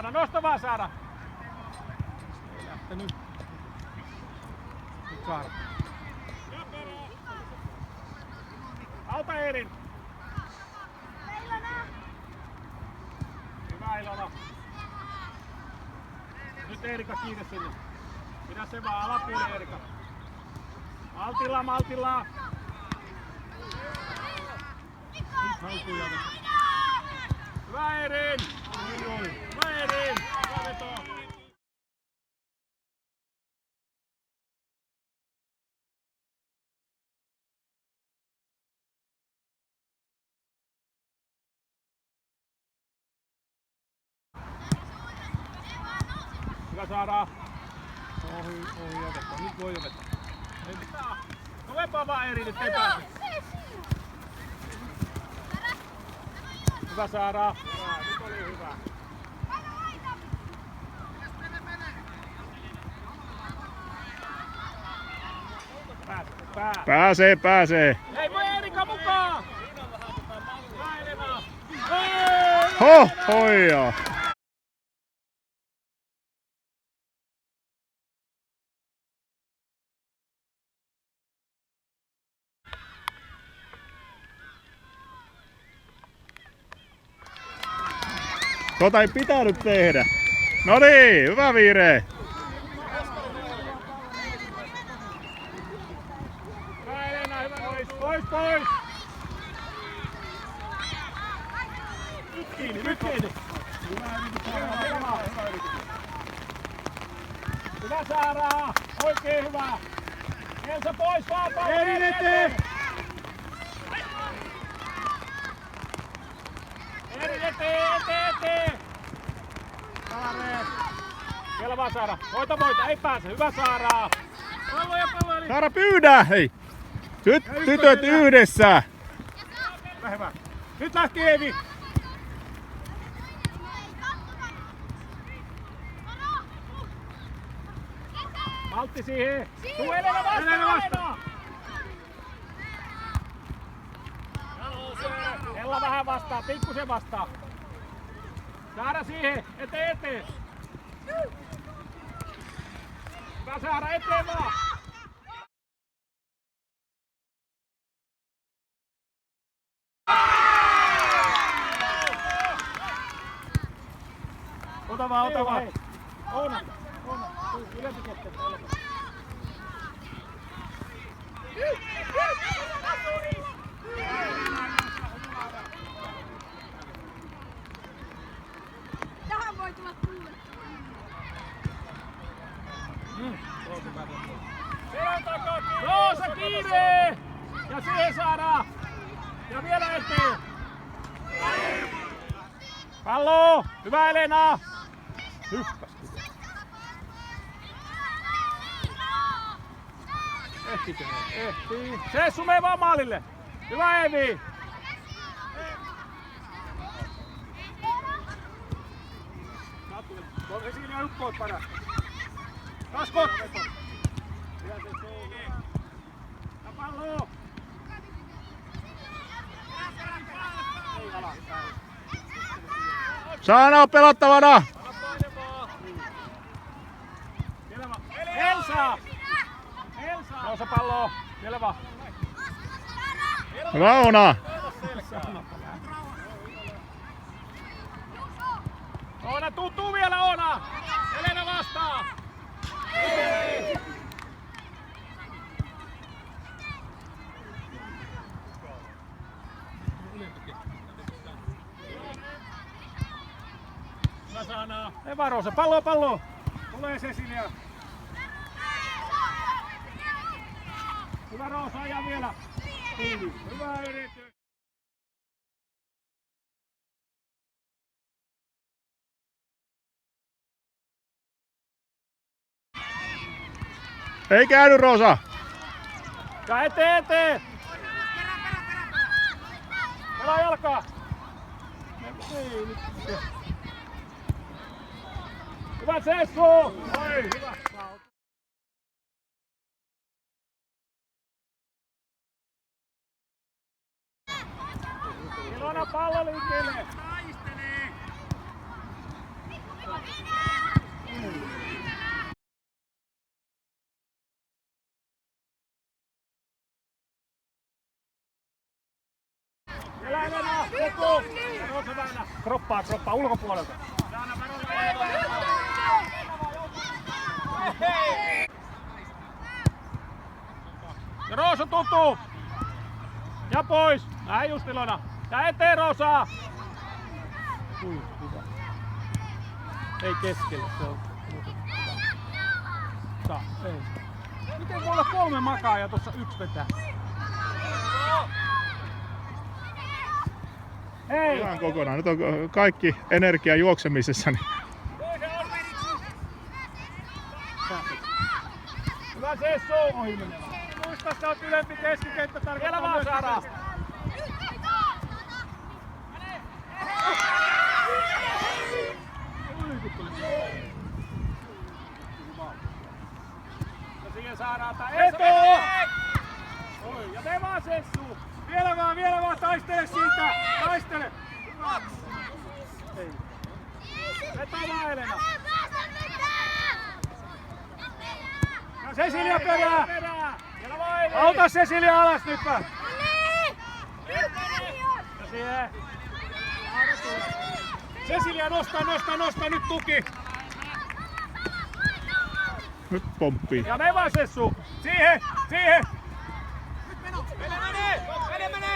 kovempana. Nosta vaan Saara. Ei lähtenyt. Nyt Saara. Auta Eerin. Hyvä Ilona. Nyt Eerika kiinni sinne. Pidä se vaan alapuoli Eerika. Maltillaan. Hyvä Eerin! Hyvä Eerin! Hyvä veto! Hyvä Saara! Ohi opettaa. Nyt voi opettaa. Ei mitään. Kovempaa vaan Eerin, nyt ei pääse. Hyvä Saara. Nyt oli hyvä. Pääsee. Ei voi Eerika mukaan! Päivänä! Hoija! Tota ei pitänyt tehdä. No niin, hyvä Viire. Hyvä Elena, hyvä pois! Nyt kiinni! Hyvä Saara! Oikein hyvä! Elsa pois vaan pallo! Eerin eteen! Eerin eteen! Saareen! Vielä vaan Saara! Voita! Ei pääse! Hyvä Saara! Pallo! Saara pyydä! Hei! Nyt tytöt yhdessä! Hyvä! Nyt lähti Eevi! Maltti siihen! Tuu Elena vastaan! Ella vähän vastaa, pikkusen vastaa. Saara siihen, eteen! Hyvä Saara, eteen vaan! Ota vaan! Oona! Ylempi kettä. Tähän voi tulla tuulet. Roosa kiinni! Ja siihen saadaan! Ja vielä eteen! Pallo! Hyvä Elena! Hyppäs! Ehtikö? Ehtii! Sessu, mene vaan maalille! Hyvä Eevi! Se siinä ykkoot paras. Kaskot! Ja pallo! Saana on pelattavana! Elsa! Nousa pallo! Vielä vaan! Rauna! Oona, tuu vielä Oona! Elena vastaa! Hyvä Saana! Ei varo se, pallo! Tulee Cecilia! Hyvä Roosa ja vielä! Hyvä yritys! Ei käydy Roosa! Ja eteen! Pelaa jalkaa! Ei nyt. Hyvä Sessu! Oi, hyvä! Ilona pallo liikkeelle! Elä Elena, Teku! Roosa Väänä. Kroppaa, ulkopuolelta. Ja Roosa tuttuu! Ja pois! Näin just Ilona. Ja eteen Roosa! Hyvä. Ei keskelle, se on. Ei. Miten voi olla 3 makaa ja tuossa 1 vetää? Hei! Ihan kokonaan. Nyt on kaikki energia juoksemisessa. Niin. Hyvä Sessu! Ohi menee. Muista, sä oot ylempi keskikenttä. Vielä vaan saadaan. Ja siihen saadaan tää Eto! Oi, ja me vaan Sessu! Vielä vaan, taistele siitä! Taistele! Ei. Veto vaan Elena! Ja Cecilia perää! Auta Cecilia alas nyt vaan! Ja siihen! Cecilia nosta nyt tuki! Nyt pomppii. Ja me vaan Sessu! Siihen! Mene!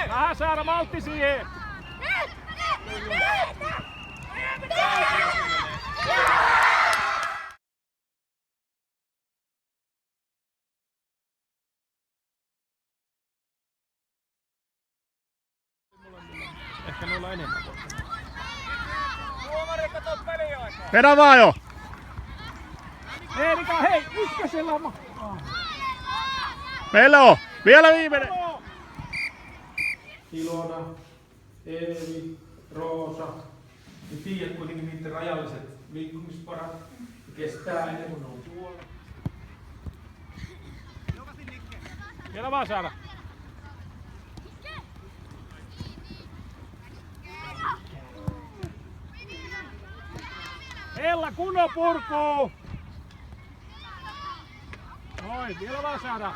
Vähän saada maltti siihen! Ehkä noilla enemmän. Tuomari, kato peliaikaa! Vedä vaan jo! Eelika, hei! Ykkösellä on Melo! Vielä viimeinen! Ilona, Eevi, Roosa. Ja tiedät kuitenkin niiden rajalliset liikkumisparat. Kestää ennen kuin ne on tuolla. Vielä vaan saada. Ella, kunnon purkuu! Noin, vielä vaan saada.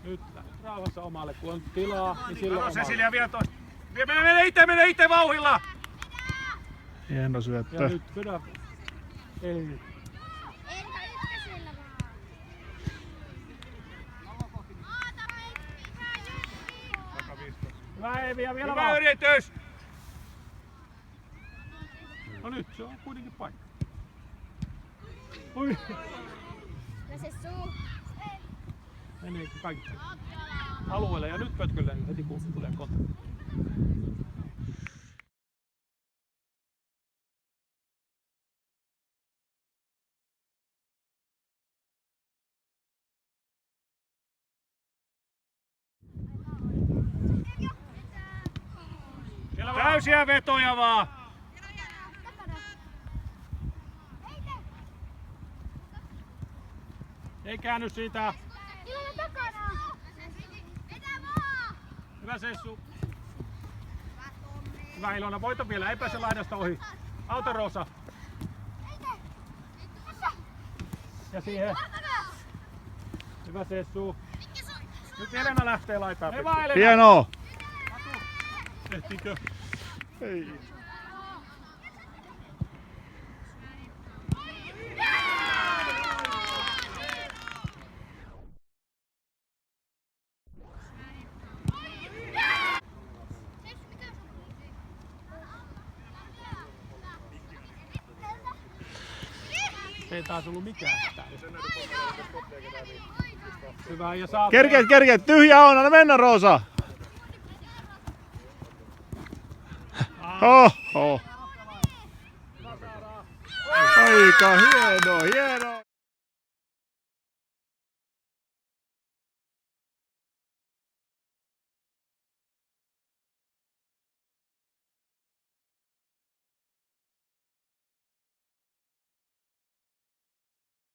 Nyt rauhassa omalle, kun on tilaa, niin silloin omalle. Cecilia vielä toista. Mene itse vauhilla! Hieno Ja syöttö. nyt vedä. Ei. Hyvä Eevi ja vielä vaan. Yritys! No nyt se on kuitenkin paikka. Oi. Meneekö kaikki alueelle ja nyt pötkölle heti kun tulee kontakti. Täysiä vetoja vaan! Ei käänny siitä! Ilona takana! Hyvä Sessu! Hyvä Ilona, voita vielä, ei pääse laidasta ohi. Auta Roosa! Ja siihen. Hyvä Sessu! Nyt Elena lähtee laitaan. Hyvä Elena! Hienoa! Tehtiinkö? Ei. Ei taas ollut mitään hätää. Hyvä ja saat. Kerkeet, tyhjä on, anna mennä Roosa! Oho! Aika hieno!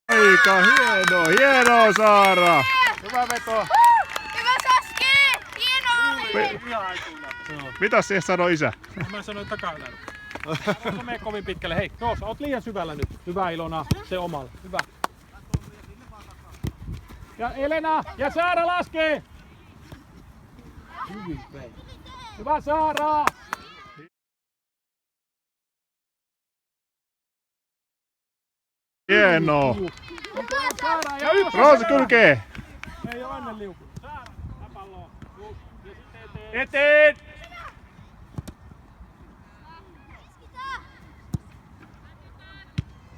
Aika hieno Saara! Hyvä veto! Hyvä Saski! Hieno oli! Ihan ei tunne. Mitä siihen sanoi isä? Mä sanoin takaylän. Se menee kovin pitkälle. Hei, Roosa, oot liian syvällä nyt. Hyvä Ilona, se omalla. Hyvä. Ja Elena ja Saara laskee. Hyvä Saara. Hienoa. Saara ja yksi. Roosa kylkee. Ei oo ennen liuku. Saara, palloa. Ja sitten eteen.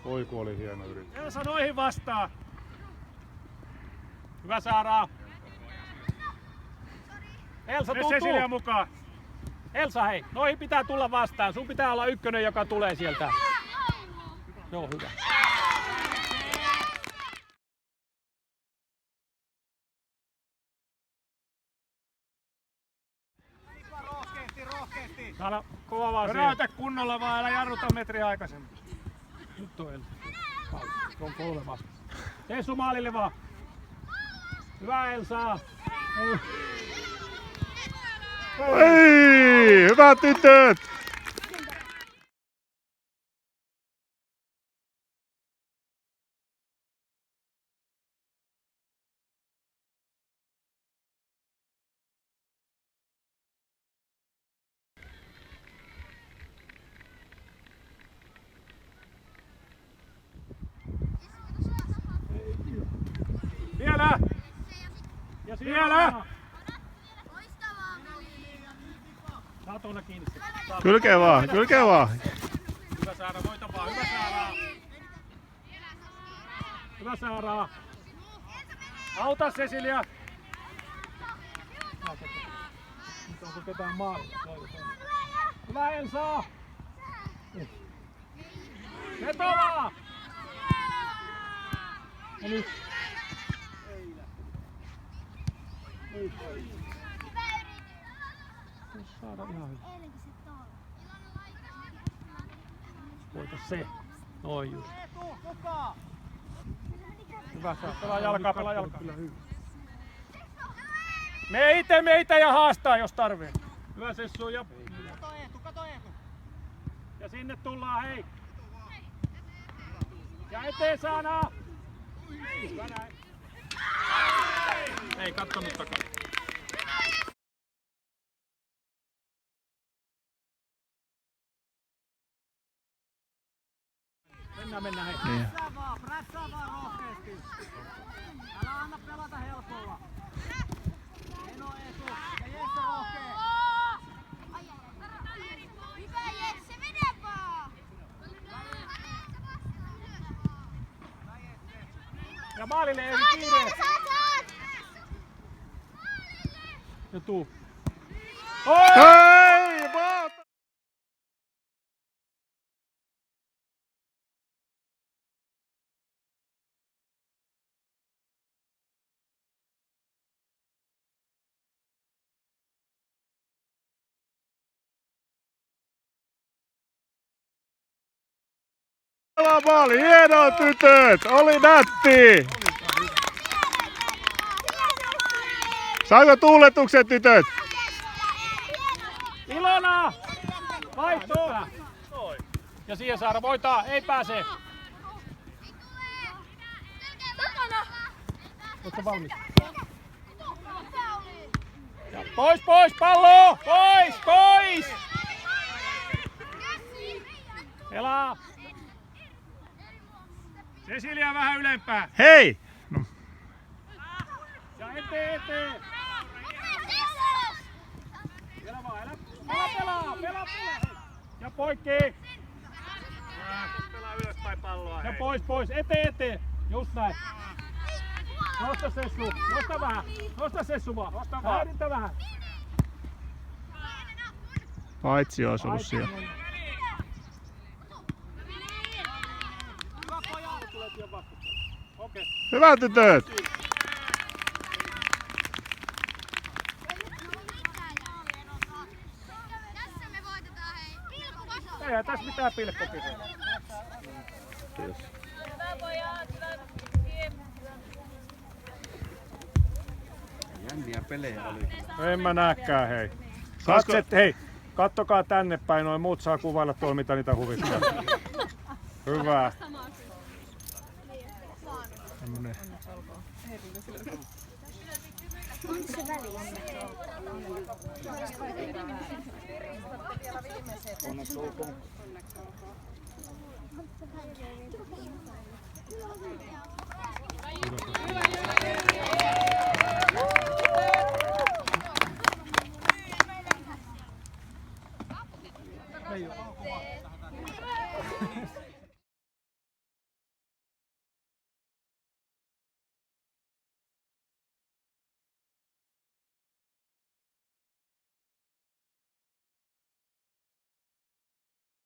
Oi kun oli hieno yritys. Elsa noihin vastaan. Hyvä Saara. Elsa tuu. Cecilia mukaan. Elsa hei, noihin pitää tulla vastaan. Sun pitää olla ykkönen, joka tulee sieltä. Joo, hyvä. Rohkeasti. Täällä kova vaan siihen. Röytä kunnolla vaan, älä jarruta metriä aikaisemmin. Nyt on Elsa. On 3 vastaan. Tee sun maalille vaan. Hyvä Elsa. Ei, hyvät tytöt! Vielä! Ja vielä! Saa tuonne kiinni. Kylkee vaan, kylkee vaan. Hyvä Saara, voita vaan. Hyvä Saara. Hyvä Saara. Auta Cecilia. Nyt onko ketään maalia? Hyvä Elsa. Vetoa! Ja nyt. Saada ihan hyvä. Voita se. Noin just. Hyvä saa. Pelaa jalkaa, pelaa jalkaa. Me ite ja haastaa jos tarvii. Hyvä Sessu ja... Kato Eetu. Ja sinne tullaan hei. Ja eteen Saana. Hyvä näin. Ei kattonut takaa. Mennään hei. Prässää vaan rohkeasti. Älä anna pelata helpolla. Eno Eetu ja Jesse rohkee. Hyvä Jesse, mene vaan! Ja maalille ei kiire. Ja tuu. Hei, maata! Maali, hienoa tytöt! Oli nätti! Saiko tuuletukset tytöt? Ilona! Vaihtoa! Ja siihen Saara voitaa, ei pääse. Takana! Ootko valmis? Ja pois, pallo! Pois! Pelaa! Cecilia vähän ylempää. Hei! No, Ja eteen! Vielä vaan, pelaa! Ja poikki! Pelaa ylöspäin palloa. Ja pois, eteen! Just näin. Nosta Sessu, nosta Sessu vaan. Häirintä vähän. paitsi olisi ollut siellä. Hyvä tytöt! Tässä me voitetaan, hei. Pilkku Eihän tässä mitään pilkkopisa. Hyvä pojat, hyvä. jänniä pelejä oli. En mä näkään, hei. Katset, hei, kattokaa tänne päin, noin muut saa kuvailla tuolla mitä niitä huvittaa. Hyvä. Tämmönen. Onneksi olkoon.